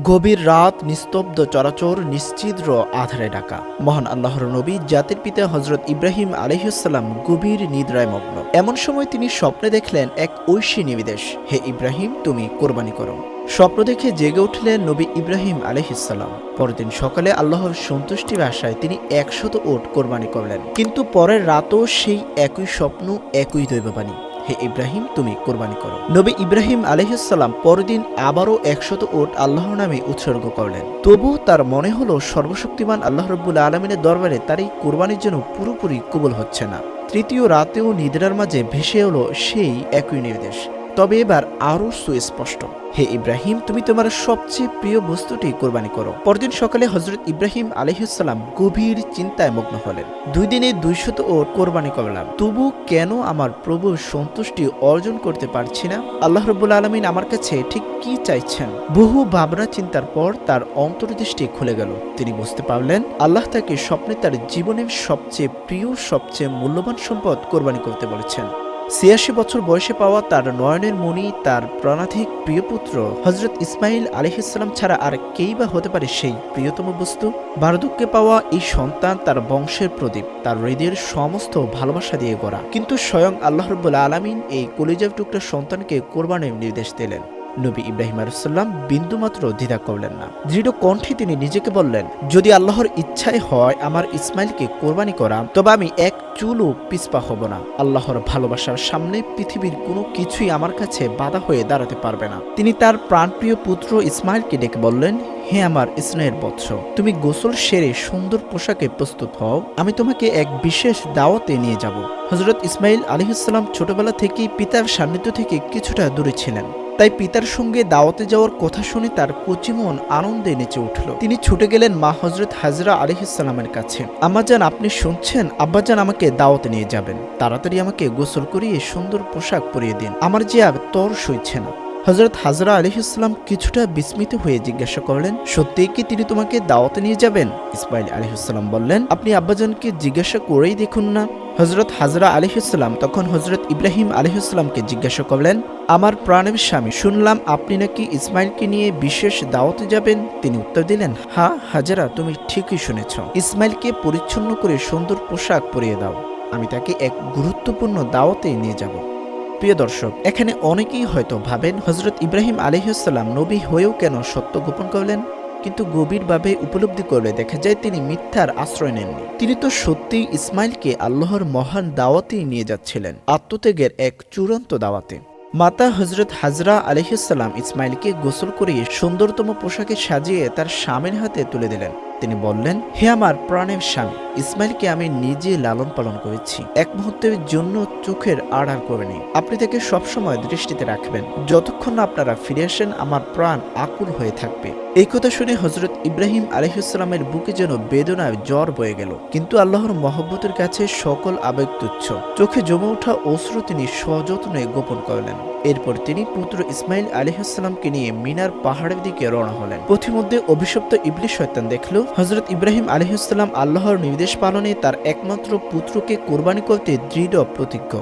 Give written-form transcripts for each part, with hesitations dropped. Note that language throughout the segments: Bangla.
গভীর রাত, নিস্তব্ধ চরাচর, নিশ্চিদ্র আধারে ঢাকা। মহান আল্লাহর নবী জাতির পিতা হযরত ইব্রাহিম আলাইহিসসালাম গভীর নিদ্রায় মগ্ন। এমন সময় তিনি স্বপ্নে দেখলেন এক ঐশী নির্দেশ, হে ইব্রাহিম, তুমি কোরবানি করো। স্বপ্ন দেখে জেগে উঠলেন নবী ইব্রাহিম আলাইহিসসালাম। পরদিন সকালে আল্লাহর সন্তুষ্টির আশায় তিনি 100 উট কোরবানি করলেন। কিন্তু পরের রাতও সেই একই স্বপ্ন, একই দৈববাণী, হে ইব্রাহিম, তুমি কোরবানি করো। নবী ইব্রাহিম আলাইহিসসালাম পরদিন আবারও 100 উট আল্লাহর নামে উৎসর্গ করলেন। তবু তার মনে হলো সর্বশক্তিমান আল্লাহ রাব্বুল আলামিনের দরবারে তার এই কোরবানির জন্য পুরোপুরি কবুল হচ্ছে না। তৃতীয় রাতেও নিদ্রার মাঝে ভেসে এলো সেই একই নির্দেশ, তবে এবার আরো সুস্পষ্ট, হে ইব্রাহিম, তুমি তোমার সবচেয়ে প্রিয় বস্তুটি কোরবানি করো। পরদিন সকালে হযরত ইব্রাহিম আলাইহিসসালাম গভীর চিন্তায় মগ্ন হলেন। 2 দিনে 200 উট কোরবানি করলাম, তবু কেন আমার প্রভুর সন্তুষ্টি অর্জন করতে পারছি না? আল্লাহ রাব্বুল আলামিন আমার কাছে ঠিক কি চাইছেন? বহু ভাবনা চিন্তার পর তার অন্তর্দৃষ্টি খুলে গেল। তিনি বুঝতে পারলেন আল্লাহ তাকে স্বপ্নে তার জীবনের সবচেয়ে প্রিয়, সবচেয়ে মূল্যবান সম্পদ কোরবানি করতে বলেছেন। 86 বছর বয়সে পাওয়া তার নয়নের মণি, তার প্রাণাধিক প্রিয় পুত্র হযরত ইসমাইল আলাইহিসসালাম ছাড়া আর কেই বা হতে পারে সেই প্রিয়তম বস্তু? বার্ধক্যে পাওয়া এই সন্তান তার বংশের প্রদীপ, তার হৃদয়ের সমস্ত ভালোবাসা দিয়ে গড়া। কিন্তু স্বয়ং আল্লাহ রাব্বুল আলামিন এই কলিজার টুকরা সন্তানকে কোরবানির নির্দেশ দিলেন। নবী ইব্রাহিম আলাইহিসসালাম বিন্দুমাত্র দ্বিধা করলেন না। দৃঢ় কণ্ঠে তিনি নিজেকে বললেন, যদি আল্লাহর ইচ্ছাই হয় আমার ইসমাইলকে কোরবানি করা, তবে আমি এক চুলও পিছপা হব না। আল্লাহর ভালোবাসার সামনে পৃথিবীর কোনো কিছুই আমার কাছে বাধা হয়ে দাঁড়াতে পারবে না। তিনি তার প্রাণপ্রিয় পুত্র ইসমাইলকে ডেকে বললেন, হে আমার স্নেহের বৎস, তুমি গোসল সেরে সুন্দর পোশাকে প্রস্তুত হও, আমি তোমাকে এক বিশেষ দাওয়াতে নিয়ে যাব। হযরত ইসমাইল আলাইহিসসালাম ছোটবেলা থেকেই পিতার সান্নিধ্য থেকে কিছুটা দূরে ছিলেন, তাই পিতার সঙ্গে দাওয়াতে যাওয়ার কথা শুনে তার কচিমন আনন্দে নেচে উঠল। তিনি ছুটে গেলেন মা হযরত হাজরা আলাইহিসসালামের কাছে। আম্মাজান, আপনি শুনছেন? আব্বাজান আমাকে দাওয়াতে নিয়ে যাবেন, তাড়াতাড়ি আমাকে গোসল করিয়ে সুন্দর পোশাক পরিয়ে দিন, আমার যে আর তর সইছে না। হযরত হাজরা আলাইহিসসালাম কিছুটা বিস্মিত হয়ে জিজ্ঞাসা করলেন, সত্যিই কি তিনি তোমাকে দাওয়াতে নিয়ে যাবেন? ইসমাইল আলাইহিসসালাম বললেন, আপনি আব্বাজানকে জিজ্ঞাসা করেই দেখুন না। হযরত হাজরা আলাইহিসসালাম তখন হযরত ইব্রাহিম আলাইহিসসালামকে জিজ্ঞাসা করলেন, আমার প্রাণের স্বামী, শুনলাম আপনি নাকি ইসমাইলকে নিয়ে বিশেষ দাওয়াতে যাবেন। তিনি উত্তর দিলেন, হ্যাঁ হাজরা, তুমি ঠিকই শুনেছ। ইসমাইলকে পরিচ্ছন্ন করে সুন্দর পোশাক পরিয়ে দাও, আমি তাকে এক গুরুত্বপূর্ণ দাওয়াতে নিয়ে যাব। প্রিয় দর্শক, এখানে অনেকেই হয়তো ভাবেন হযরত ইব্রাহিম আলাইহিসসালাম নবী হয়েও কেন সত্য গোপন করলেন? কিন্তু গভীরভাবে উপলব্ধি করলে দেখা যায় তিনি মিথ্যার আশ্রয় নেননি। তিনি তো সত্যিই ইসমাইলকে আল্লাহর মহান দাওয়াতেই নিয়ে যাচ্ছিলেন, আত্মত্যাগের এক চূড়ান্ত দাওয়াতে। মাতা হযরত হাজরা আলাইহিসসালাম ইসমাইলকে গোসল করিয়ে সুন্দরতম পোশাকে সাজিয়ে তার স্বামীর হাতে তুলে দিলেন। তিনি বললেন, হে আমার প্রাণের স্বামী, ইসমাইলকে আমি নিজে লালন পালন করেছি, এক মুহূর্তের জন্য চোখের আড়াল করেনি। আপনি তাকে সবসময় দৃষ্টিতে রাখবেন, যতক্ষণ না আপনারা ফিরে আসেন আমার প্রাণ আকুল হয়ে থাকবে। এই কথা শুনে হযরত ইব্রাহিম আলাইহিসসালামের বুকে যেন বেদনায় জ্বর বয়ে গেল। কিন্তু আল্লাহর মহব্বতের কাছে সকল আবেগ তুচ্ছ। চোখে জমে ওঠা অশ্রু তিনি সযত্নে গোপন করলেন। এরপর তিনি পুত্র ইসমাইল আলাইহিসসালামকে নিয়ে মিনার পাহাড়ের দিকে রওনা হলেন। পথিমধ্যে অভিশপ্ত ইবলিস শয়তান দেখল হযরত ইব্রাহিম আলাইহিসসালাম আল্লাহর নির্দেশ পালনে তার একমাত্র পুত্রকে কোরবানি করতে দৃঢ় প্রতিজ্ঞ।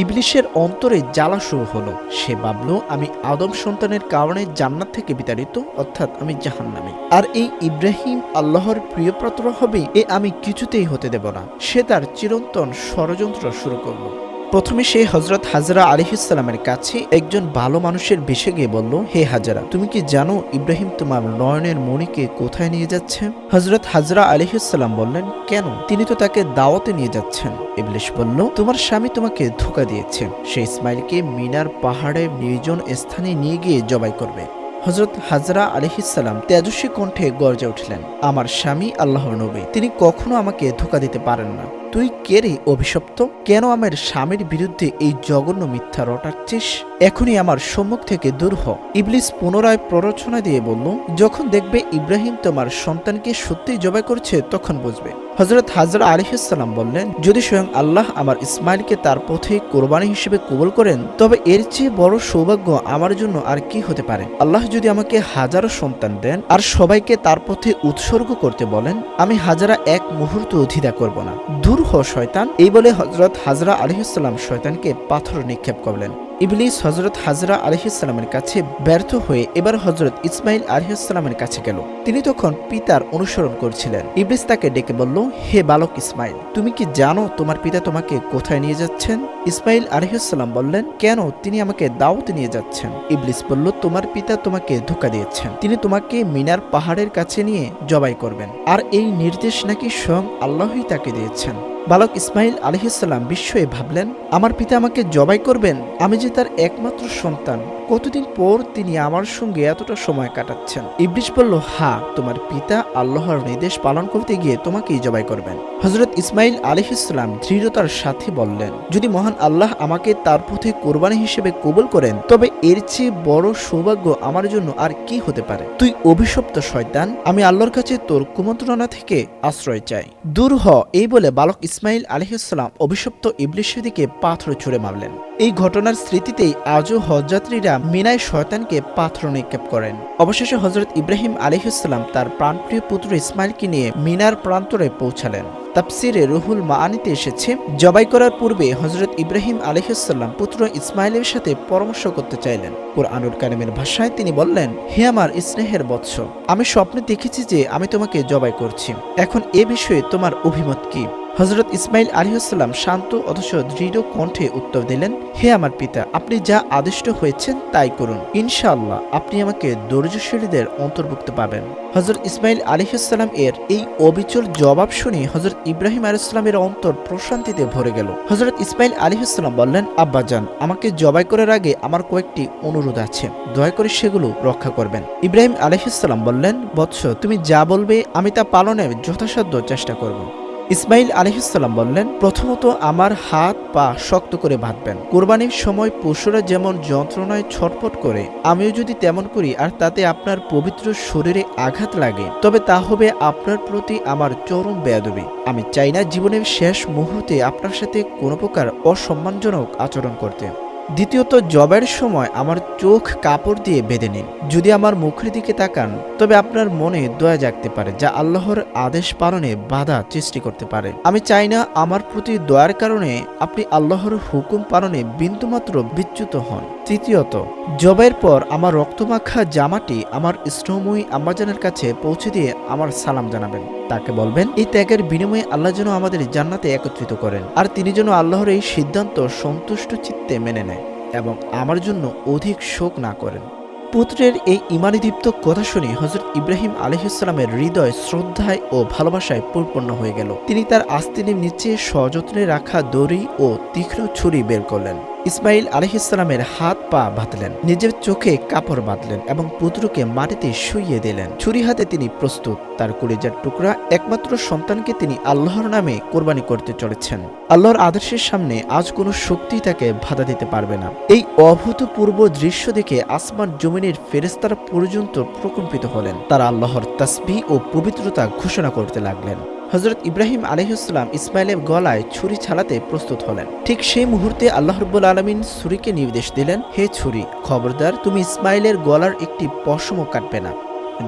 ইবলিশের অন্তরে জ্বালা শুরু হলো। সে ভাবল, আমি আদম সন্তানের কারণে জান্নাত থেকে বিতাড়িত, অর্থাৎ আমি জাহান্নামী, আর এই ইব্রাহিম আল্লাহর প্রিয়পাত্র হবে, এ আমি কিছুতেই হতে দেব না। সে তার চিরন্তন ষড়যন্ত্র শুরু করল। প্রথমে সে হযরত হাজরা আলাইহিসসালামের কাছে একজন ভালো মানুষের বেশে গিয়ে বলল, হে হাজরা, তুমি কি জানো ইব্রাহিম তোমার নয়নের মণিকে কোথায় নিয়ে যাচ্ছে? হযরত হাজরা আলাইহিসসালাম বললেন, কেন? তিনি তো তাকে দাওয়াতে নিয়ে যাচ্ছেন। ইবলিশ বলল, তোমার স্বামী তোমাকে ধোঁকা দিয়েছে, সে ইসমাইলকে মিনার পাহাড়ে নির্জন স্থানে নিয়ে গিয়ে জবাই করবে। হযরত হাজরা আলাইহিসসালাম তেজস্বী কণ্ঠে গর্জে উঠলেন, আমার স্বামী আল্লাহর নবী, তিনি কখনো আমাকে ধোঁকা দিতে পারেন না। তুই কে রে অভিশপ্ত? কেন আমার স্বামীর বিরুদ্ধে এই জঘন্য মিথ্যা রটাচ্ছিস? এখনই আমার সম্মুখ থেকে দূর হ। ইবলিস পুনরায় প্ররোচনা দিয়ে বলল, যখন দেখবে ইব্রাহিম তোমার সন্তানকে সত্যিই জবাই করছে তখন বুঝবে। হযরত হাজরা আলাইহিসসালাম বললেন, যদি স্বয়ং আল্লাহ আমার ইসমাইলকে তার পথে কোরবানি হিসেবে কবুল করেন, তবে এর চেয়ে বড় সৌভাগ্য আমার জন্য আর কি হতে পারে? আল্লাহ যদি আমাকে হাজারো সন্তান দেন আর সবাইকে তার পথে উৎসর্গ করতে বলেন, আমি হাজরা এক মুহূর্ত দ্বিধা করব না। দূর হ শয়তান। এই বলে হযরত হাজরা আলাইহিসসালাম শয়তানকে পাথর নিক্ষেপ করলেন। ইবলিস হযরত হাজরা আলাইহিস সালামের কাছে ব্যর্থ হয়ে এবার হযরত ইসমাইল আলাইহিস সালামের কাছে গেল। তিনি তখন পিতার অনুসরণ করছিলেন। ইবলিস তাকে ডেকে বলল, হে বালক ইসমাইল, তুমি কি জানো তোমার পিতা তোমাকে কোথায় নিয়ে যাচ্ছেন? ইসমাইল আলাইহিস সালাম বললেন, কেন? তিনি আমাকে দাওয়াতে নিয়ে যাচ্ছেন। ইবলিস বলল, তোমার পিতা তোমাকে ধোঁকা দিয়েছেন। তিনি তোমাকে মিনার পাহাড়ের কাছে নিয়ে জবাই করবেন, আর এই নির্দেশ নাকি স্বয়ং আল্লাহই তাকে দিয়েছেন। বালক ইসমাইল আলাইহিস সালাম বিস্ময়ে ভাবলেন, আমার পিতা আমাকে জবাই করবেন? আমি যে তার একমাত্র সন্তান, কতদিন পর তিনি আমার সঙ্গে এতটা সময় কাটাচ্ছেন। ইবলিস বলল, হ্যাঁ, তোমার পিতা আল্লাহর নির্দেশ পালন করতে গিয়ে তোমাকেই জবাই করবেন। হযরত ইসমাইল আলাইহিস সালাম দৃঢ়তার সাথে বললেন, যদি মহান আল্লাহ আমাকে তার পথে কোরবানি হিসেবে কবুল করেন, তবে এর চেয়ে বড় সৌভাগ্য আমার জন্য আর কি হতে পারে? তুই অভিশপ্ত শয়তান, আমি আল্লাহর কাছে তোর কুমন্ত্রণা থেকে আশ্রয় চাই, দূর হ। এই বলে বালক ইসমাইল আলাইহিস সালাম অভিশপ্ত ইবলিসের দিকে পাথর ছুঁড়ে মারলেন। এই ঘটনার স্মৃতিতেই আজও হজযাত্রীরা মিনায় শয়তানকে পাথর নিক্ষেপ করেন। অবশেষে হযরত ইব্রাহিম আলাইহিস সালাম তার প্রাণপ্রিয় পুত্র ইসমাইলকে নিয়ে মিনার প্রান্তরে পৌঁছালেন। তাফসিরে রুহুল মাআনিতে এসেছে, জবাই করার পূর্বে হযরত ইব্রাহিম আলাইহিস সালাম পুত্র ইসমাইলের সাথে পরামর্শ করতে চাইলেন। কুরআনুল কারীমের ভাষায় তিনি বললেন, হে আমার স্নেহের বৎস, আমি স্বপ্নে দেখেছি যে আমি তোমাকে জবাই করছি। এখন এ বিষয়ে তোমার অভিমত কি? হযরত ইসমাইল আলাইহিস সালাম শান্ত অথচ দৃঢ় কণ্ঠে উত্তর দিলেন, হে আমার পিতা, আপনি যা আদিষ্ট হয়েছেন তাই করুন। ইনশাআল্লাহ আপনি আমাকে ধৈর্যশীলদের অন্তর্ভুক্ত পাবেন। হযরত ইসমাইল আলাইহিস সালাম এর এই অবিচল জবাব শুনে হযরত ইব্রাহিম আলাইহিস সালামের অন্তর প্রশান্তিতে ভরে গেল। হযরত ইসমাইল আলাইহিস সালাম বললেন, আব্বাজান, আমাকে জবাই করার আগে আমার কয়েকটি অনুরোধ আছে, দয়া করে সেগুলো রক্ষা করবেন। ইব্রাহিম আলাইহিস সালাম বললেন, বৎস, তুমি যা বলবে আমি তা পালনের যথাসাধ্য চেষ্টা করব। ইসমাইল আলাইহিস সালাম বললেন, প্রথমত আমার হাত পা শক্ত করে বাঁধবেন। কোরবানির সময় পশুরা যেমন যন্ত্রণায় ছটফট করে, আমিও যদি তেমন করি আর তাতে আপনার পবিত্র শরীরে আঘাত লাগে, তবে তা হবে আপনার প্রতি আমার চরম বেয়াদবি। আমি চাই না জীবনের শেষ মুহূর্তে আপনার সাথে কোনো প্রকার অসম্মানজনক আচরণ করতে। দ্বিতীয়ত, জবাইয়ের সময় আমার চোখ কাপড় দিয়ে বেঁধে নিন। যদি আমার মুখের দিকে তাকান, তবে আপনার মনে দয়া জাগতে পারে, যা আল্লাহর আদেশ পালনে বাধা সৃষ্টি করতে পারে। আমি চাই না আমার প্রতি দয়ার কারণে আপনি আল্লাহর হুকুম পালনে বিন্দুমাত্র বিচ্যুত হন। তৃতীয়ত, জবাইয়ের পর আমার রক্তমাখা জামাটি আমার স্নেহময়ী আম্মাজানের কাছে পৌঁছে দিয়ে আমার সালাম জানাবেন। তাকে বলবেন, এই ত্যাগের বিনিময়ে আল্লাহ যেন আমাদের জান্নাতে একত্রিত করেন, আর তিনি যেন আল্লাহর এই সিদ্ধান্ত সন্তুষ্ট চিত্তে মেনে নেয় এবং আমার জন্য অধিক শোক না করেন। পুত্রের এই ঈমানদীপ্ত কথা শুনে হযরত ইব্রাহিম আলাইহিস সালামের হৃদয় শ্রদ্ধায় ও ভালোবাসায় পরিপূর্ণ হয়ে গেল। তিনি তার আস্তিনের নিচে সযত্নে রাখা দড়ি ও তীক্ষ্ণ ছুরি বের করলেন। ইসমাইল আলাইহিস সালামের হাত পা বাঁধলেন, নিজের চোখে কাপড় বাঁধলেন এবং পুত্রকে মাটিতে শুইয়ে দিলেন। ছুরি হাতে তিনি প্রস্তুত। তার কলিজার টুকরা একমাত্র সন্তানকে তিনি আল্লাহর নামে কোরবানি করতে চলেছেন। আল্লাহর আদেশের সামনে আজ কোনো শক্তি তাকে বাধা দিতে পারবে না। এই অভূতপূর্ব দৃশ্য দেখে আসমান জমিনের ফেরেশতারা পর্যন্ত প্রকম্পিত হলেন। তারা আল্লাহর তাসবিহ ও পবিত্রতা ঘোষণা করতে লাগলেন। হযরত ইব্রাহিম আলাইহিস সালাম ইসমাইলের গলায় ছুরি চালাতে প্রস্তুত হলেন। ঠিক সেই মুহূর্তে আল্লাহ রাব্বুল আলামিন ছুরিকে নির্দেশ দিলেন, হে ছুরি, খবরদার, তুমি ইসমাইলের গলার একটি পশমও কাটবে না।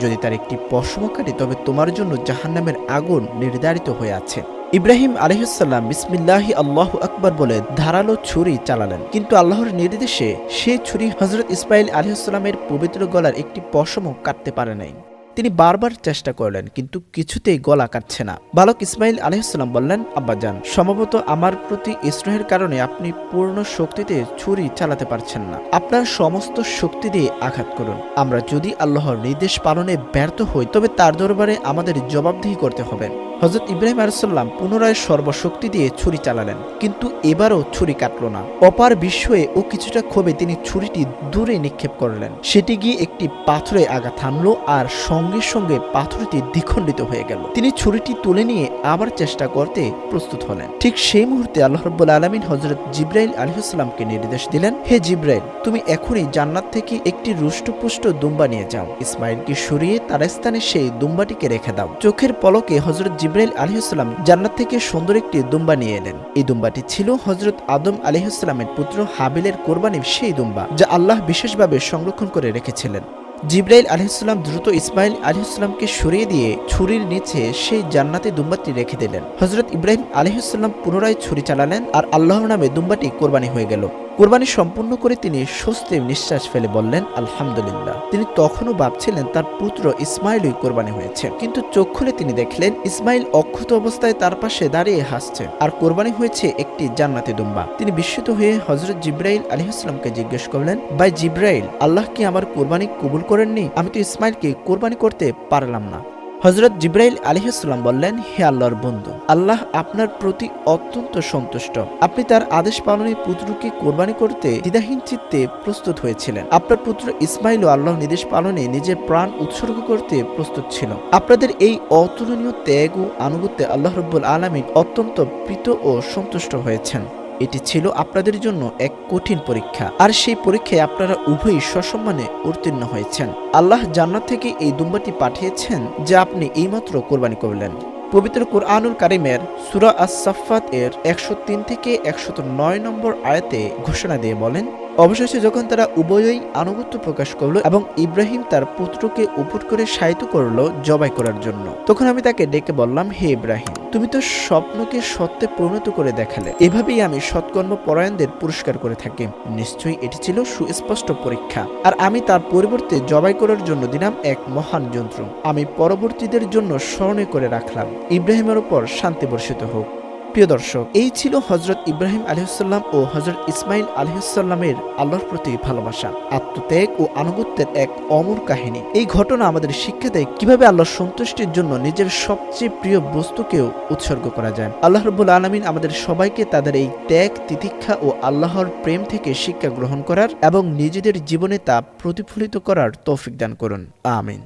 যদি তার একটি পশমও কাটে, তবে তোমার জন্য জাহান্নামের আগুন নির্ধারিত হয়ে আছে। ইব্রাহিম আলাইহিস সালাম বিসমিল্লাহি আল্লাহু আকবার বলে ধারালো ছুরি চালালেন, কিন্তু আল্লাহর নির্দেশে সেই ছুরি হযরত ইসমাইল আলাইহিস সালামের পবিত্র গলার একটি পশমও কাটতে পারে নাই। তিনি বারবার চেষ্টা করলেন, কিন্তু কিছুতেই গলা কাটছে না। বালক ইসমাইল আলাইহিস সালাম বললেন, আব্বাজান, সম্ভবত আমার প্রতি স্নেহের কারণে আপনি পূর্ণ শক্তিতে ছুরি চালাতে পারছেন না। আপনার সমস্ত শক্তি দিয়ে আঘাত করুন। আমরা যদি আল্লাহর নির্দেশ পালনে ব্যর্থ হই, তবে তার দরবারে আমাদের জবাবদিহি করতে হবে। হযরত ইব্রাহিম আলাইহিস সালাম পুনরায় সর্বশক্তি দিয়ে ছুরি চালালেন, কিন্তু এবারও ছুরি কাটল না। অপার বিস্ময়ে ও কিছুটা ক্ষোভে তিনি ছুরিটি দূরে নিক্ষেপ করলেন। সেটি গিয়ে একটি পাথরে আঘাত হানল, আর সঙ্গে সঙ্গে পাথরটি দ্বিখণ্ডিত হয়ে গেল। তিনি ছুরিটি তুলে নিয়ে আবার চেষ্টা করতে প্রস্তুত হলেন। ঠিক সেই মুহূর্তে আল্লাহ রাব্বুল আলামিন হযরত জিবরাইল আলাইহিস সালামকে নির্দেশ দিলেন, হে জিবরাইল, তুমি এখনই জান্নাত থেকে একটি রুষ্টপুষ্ট দুম্বা নিয়ে যাও। ইসমাইলকে সরিয়ে তার স্থানে সেই দুম্বাটিকে রেখে দাও। চোখের পলকে হযরত জিবরাইল আলাইহিস সালাম জান্নাত থেকে সুন্দর একটি দুম্বা নিয়ে এলেন। এই দুম্বাটি ছিল হযরত আদম আলাইহিস সালামের পুত্র হাবিলের কোরবানির সেই দুম্বা, যা আল্লাহ বিশেষভাবে সংরক্ষণ করে রেখেছিলেন। জিবরাইল আলাইহিস সালাম দ্রুত ইসমাইল আলাইহিস সালামকে সরিয়ে দিয়ে ছুরির নিচে সেই জান্নাতি দুম্বাটি রেখে দিলেন। হযরত ইব্রাহিম আলাইহিস সালাম পুনরায় ছুরি চালালেন, আর আল্লাহর নামে দুম্বাটি কোরবানি হয়ে গেল। কোরবানি সম্পূর্ণ করে তিনি স্বস্তির নিঃশ্বাস ফেলে বললেন আলহামদুলিল্লাহ। তিনি তখনও ভাবছিলেন তার পুত্র ইসমাইলই কোরবানি হয়েছে, কিন্তু চোখ খুলে তিনি দেখলেন ইসমাইল অক্ষত অবস্থায় তার পাশে দাঁড়িয়ে হাসছে, আর কোরবানি হয়েছে একটি জান্নাতি দুম্বা। তিনি বিস্মিত হয়ে হযরত জিবরাইল আলাইহিস সালামকে জিজ্ঞেস করলেন, ভাই জিবরাইল, আল্লাহ কি আমার কোরবানি কবুল করেননি? আমি তো ইসমাইলকে কোরবানি করতে পারলাম না। হযরত জিবরাইল আলাইহিস সালাম বললেন, হে আল্লাহর বন্ধু, আল্লাহ আপনার প্রতি অত্যন্ত সন্তুষ্ট। আপনি তার আদেশ পালনে পুত্রকে কোরবানি করতে দ্বিধাহীন চিত্তে প্রস্তুত হয়েছিলেন। আপনার পুত্র ইসমাইলও আল্লাহর নির্দেশ পালনে নিজের প্রাণ উৎসর্গ করতে প্রস্তুত ছিল। আপনাদের এই অতুলনীয় ত্যাগ ও আনুগত্যে আল্লাহ রাব্বুল আলামিন অত্যন্ত প্রীত ও সন্তুষ্ট হয়েছেন। এটি ছিল আপনাদের জন্য এক কঠিন পরীক্ষা, আর সেই পরীক্ষায় আপনারা উভয়ই সসম্মানে উত্তীর্ণ হয়েছেন। আল্লাহ জান্নাত থেকে এই দুম্বাটি পাঠিয়েছেন যা আপনি এইমাত্র কোরবানি করলেন। পবিত্র কুরআনুল কারীমের সূরা আস-সাফফাত এর 103 থেকে 109 নম্বর আয়াতে ঘোষণা দিয়ে বলেন, অবশেষে যখন তারা উভয়ই আনুগত্য প্রকাশ করল এবং ইব্রাহিম তার পুত্রকে উপর করে শায়িত করল জবাই করার জন্য, তখন আমি তাকে ডেকে বললাম, হে ইব্রাহিম, তুমি তো স্বপ্নকে সত্যে পরিণত করে দেখালে। এভাবেই আমি সৎকর্ম পরায়ণদের পুরস্কার করে থাকি। নিশ্চয়ই এটি ছিল সুস্পষ্ট পরীক্ষা, আর আমি তার পরিবর্তে জবাই করার জন্য দিলাম এক মহান যন্ত্র। আমি পরবর্তীদের জন্য স্মরণে করে রাখলাম। ইব্রাহিমের উপর শান্তি বর্ষিত হোক। প্রিয় দর্শক, এই ছিল হযরত ইব্রাহিম আলাইহিসসালাম ও হযরত ইসমাইল আলাইহিসসালামের আল্লাহর প্রতি ভালোবাসা, আত্মত্যাগ ও আনুগত্যের এক অমর কাহিনী। এই ঘটনা আমাদের শিক্ষা দেয় কিভাবে আল্লাহর সন্তুষ্টির জন্য নিজের সবচেয়ে প্রিয় বস্তুকেও উৎসর্গ করা যায়। আল্লাহ রাব্বুল আলামিন আমাদের সবাইকে তাদের এই ত্যাগ, তিতিক্ষা ও আল্লাহর প্রেম থেকে শিক্ষা গ্রহণ করার এবং নিজেদের জীবনে তা প্রতিফলিত করার তৌফিক দান করুন। আমিন।